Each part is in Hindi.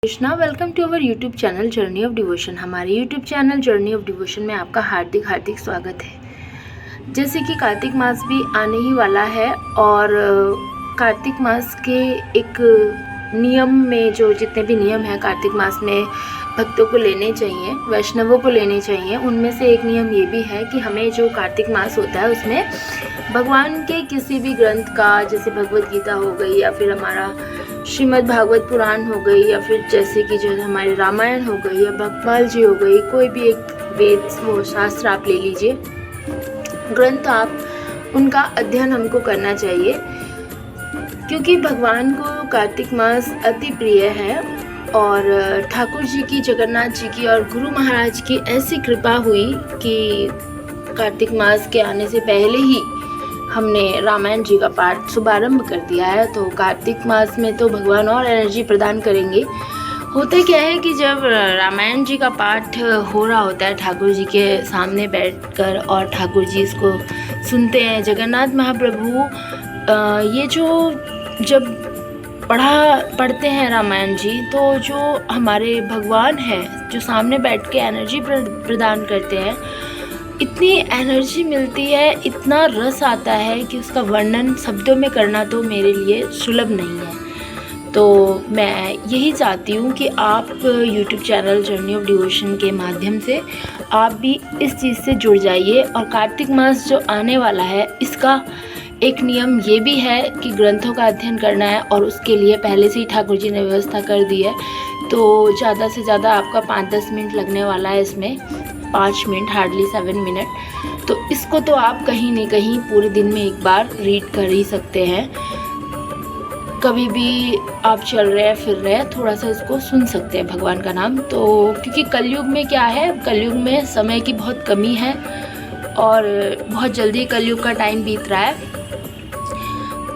Krishna, welcome to our YouTube channel journey of devotion. हमारे YouTube channel journey of devotion में आपका हार्दिक स्वागत है। जैसे कि कार्तिक मास भी आने ही वाला है और कार्तिक मास के एक नियम में जो जितने भी नियम हैं कार्तिक मास में भक्तों को लेने चाहिए, वैष्णवों को लेने चाहिए, उनमें से एक नियम ये भी है कि हमें जो कार्तिक मास होता है उसमें भगवान के किसी भी ग्रंथ का, जैसे भगवत गीता हो गई या फिर हमारा श्रीमद् भागवत पुराण हो गई या फिर जैसे कि जो हमारी रामायण हो गई या भगवान जी हो गई, कोई भी एक वेद वो शास्त्र आप ले लीजिए, ग्रंथ आप उनका अध्ययन हमको करना चाहिए, क्योंकि भगवान को कार्तिक मास अति प्रिय है। और ठाकुर जी की, जगन्नाथ जी की और गुरु महाराज की ऐसी कृपा हुई कि कार्तिक मास के आने से पहले ही हमने रामायण जी का पाठ शुभारंभ कर दिया है। तो कार्तिक मास में तो भगवान और एनर्जी प्रदान करेंगे। होता क्या है कि जब रामायण जी का पाठ हो रहा होता है ठाकुर जी के सामने बैठकर और ठाकुर जी इसको सुनते हैं, जगन्नाथ महाप्रभु ये जो जब पढ़ते हैं रामायण जी, तो जो हमारे भगवान हैं जो सामने बैठ के एनर्जी प्रदान करते हैं, इतनी एनर्जी मिलती है, इतना रस आता है कि उसका वर्णन शब्दों में करना तो मेरे लिए सुलभ नहीं है। तो मैं यही चाहती हूँ कि आप YouTube channel journey of devotion के माध्यम से आप भी इस चीज़ से जुड़ जाइए। और कार्तिक मास जो आने वाला है, इसका एक नियम ये भी है कि ग्रंथों का अध्ययन करना है और उसके लिए पहले से ही ठाकुर जी ने व्यवस्था कर दी है। तो ज़्यादा से ज़्यादा आपका 5-10 मिनट लगने वाला है, इसमें 5 मिनट, हार्डली 7 मिनट। तो इसको तो आप कहीं नहीं कहीं पूरे दिन में एक बार रीड कर ही सकते हैं। कभी भी आप चल रहे हैं, फिर रहे हैं, थोड़ा सा इसको सुन सकते हैं भगवान का नाम। तो क्योंकि कलयुग में क्या है, कलयुग में समय की बहुत कमी है और बहुत जल्दी कलयुग का टाइम बीत रहा है।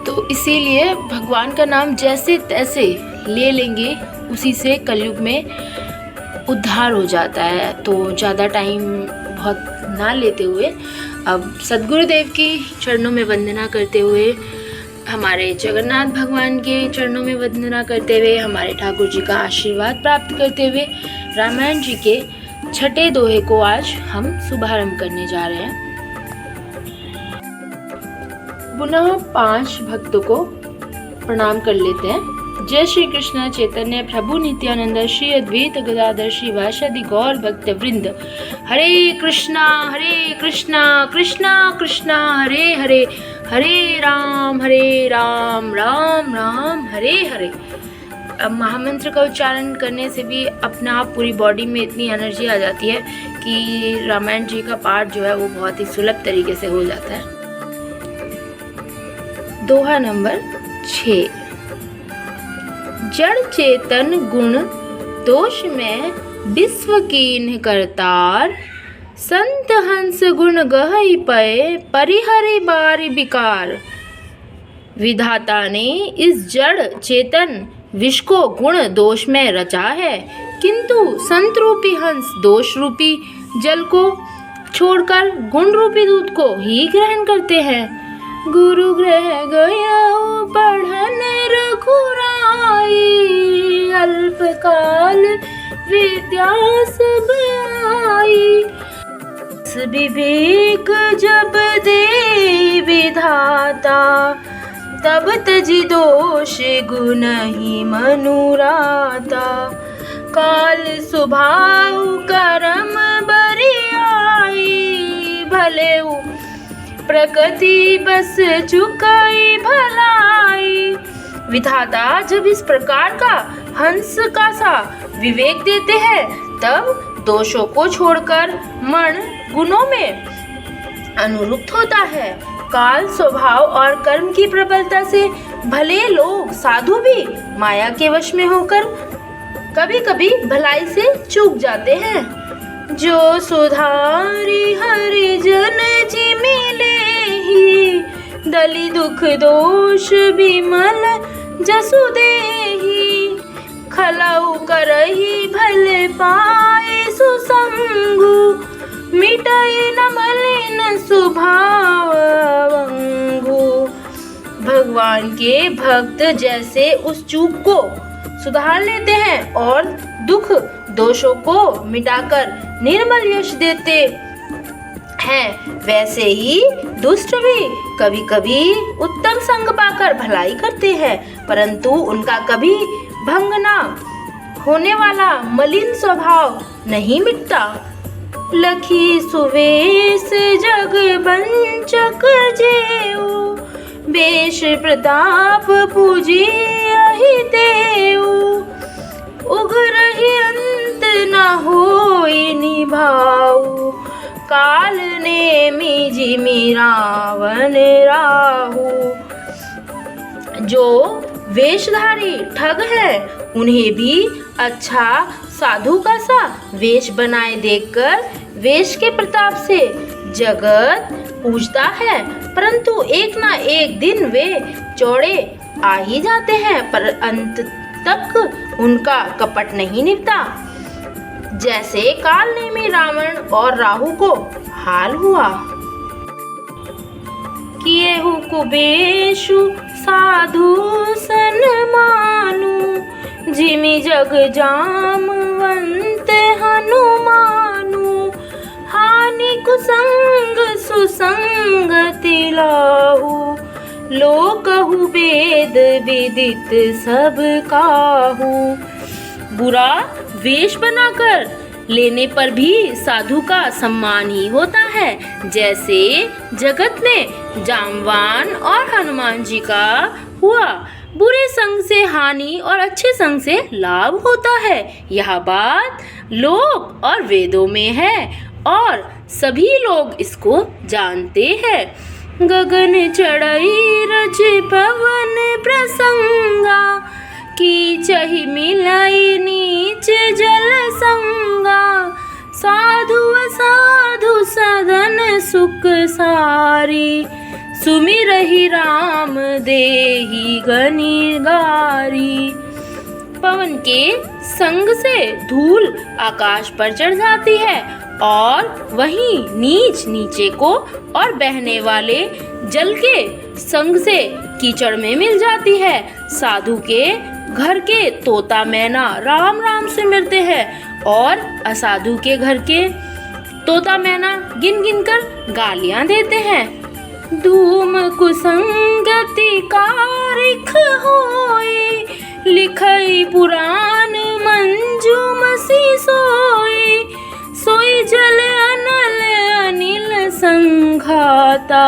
तो इसीलिए भगवान का नाम जैसे तैसे ले लेंगे, उसी से कलयुग में उद्धार हो जाता है। तो ज़्यादा टाइम बहुत ना लेते हुए अब सद्गुरुदेव की चरणों में वंदना करते हुए, हमारे जगन्नाथ भगवान के चरणों में वंदना करते हुए, हमारे ठाकुर जी का आशीर्वाद प्राप्त करते हुए रामायण जी के छठे दोहे को आज हम शुभारंभ करने जा रहे हैं। पुनः 5 भक्तों को प्रणाम कर लेते हैं। जय श्री कृष्ण चैतन्य प्रभु नित्यानंद श्री अद्वैत गदाधर श्री वासदि गौर भक्त वृंद। हरे कृष्णा कृष्णा कृष्णा हरे हरे, हरे राम राम राम हरे हरे। अब महामंत्र का उच्चारण करने से भी अपना आप पूरी बॉडी में इतनी एनर्जी आ जाती है कि रामायण जी का पाठ जो है वो बहुत ही सुलभ तरीके से हो जाता है। दोहा नंबर 6। जड़ चेतन गुण दोष में विश्व कीन्ह करतार, संत हंस गुण गहई पए परिहरि बारी विकार। विधाता ने इस जड़ चेतन विश्व को गुण दोष में रचा है, किंतु संत रूपी हंस दोष रूपी जल को छोड़कर गुण रूपी दूध को ही ग्रहण करते हैं। गुरु ग्रह गया पढ़न रघुराई, अल्पकाल विद्या सब आई। विवेक जब दे विधाता, तब तजी दोष गुण ही मनुराता। काल स्वभाव कर्म बरियाई, भले प्रकृति बस चुकाई भलाई। विधाता जब इस प्रकार का हंस का सा विवेक देते हैं, तब दोषों को छोड़कर मन गुणों में अनुरुक्त होता है। काल स्वभाव और कर्म की प्रबलता से भले लोग साधु भी माया के वश में होकर कभी कभी भलाई से चूक जाते हैं। जो सुधारी हरिजन जी मिले ही, दली दुख दोष विमल जसु देहि। खलऊ करही भले पाए सुसंगु, मिटाई न मलिन स्वभाव अंगु। भगवान के भक्त जैसे उस चूक को सुधार लेते हैं और दुख दोषों को मिटाकर निर्मल यश देते हैं। वैसे ही दुष्ट भी कभी कभी उत्तम संग पाकर भलाई करते हैं, परंतु उनका कभी भंग ना होने वाला मलिन स्वभाव नहीं मिटता। लखी सुवेश जग बंचक जेऊ, बेश प्रताप पूजी अहि देऊ, उग्रहि अंत न होई निभाऊ, काल ने जिमि रावण राहु। जो वेशधारी ठग है उन्हें भी अच्छा साधु का सा वेश बनाए देखकर वेश के प्रताप से जगत पूजता है, परंतु एक ना एक दिन वे चौड़े आ ही जाते हैं, पर अंत तक उनका कपट नहीं निभता। जैसे काल नेमी रावण और राहु को हाल हुआ। किएहु कुबेशु साधु सन्मानु, जिमि जग जामवंत हनुमानु, हानि कुसंग सुसंगति लाहु, लोकहु वेद विदित सब काहू। बुरा वेश बनाकर लेने पर भी साधु का सम्मान ही होता है। जैसे जगत में जामवान और हनुमान जी का हुआ। बुरे संग से हानि और अच्छे संग से लाभ होता है। यह बात लोक और वेदों में है और सभी लोग इसको जानते हैं। गगन चढ़ई रच पवन प्रसंगा, कीचहि मिलई नीच जल संगा, साधु असाधु सदन सुख सारी, सुमिरहि राम देहि गनि गारी। पवन के संग से धूल आकाश पर चढ़ जाती है और वहीं नीच नीचे को और बहने वाले जल के संग से कीचड़ में मिल जाती है। साधु के घर के तोता मैना राम राम से मिलते हैं और असाधु के घर के तोता मैना गिन गिन कर गालियां देते हैं। धूम कुसंगति कारिख होई, लिखई पुराण मंजुम सी सोई, सोई जल अनल अनिल संघाता,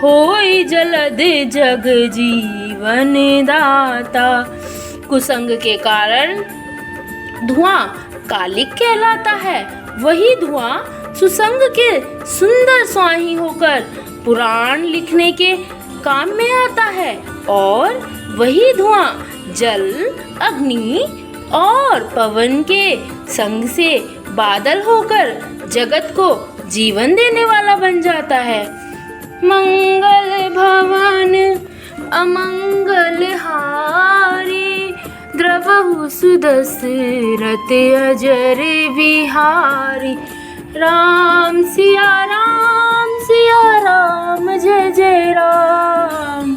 होई जलद जग जीवन दाता। कुसंग के कारण धुआं कालिक कहलाता है। वही धुआं सुसंग के सुंदर स्वाही होकर पुराण लिखने के काम में आता है और वही धुआं जल, अग्नि और पवन के संग से बादल होकर जगत को जीवन देने वाला बन जाता है। मंगल भवन अमंगल हारी, द्रवहु सुदशरथ अजर बिहारी। राम सिया राम जय जय राम।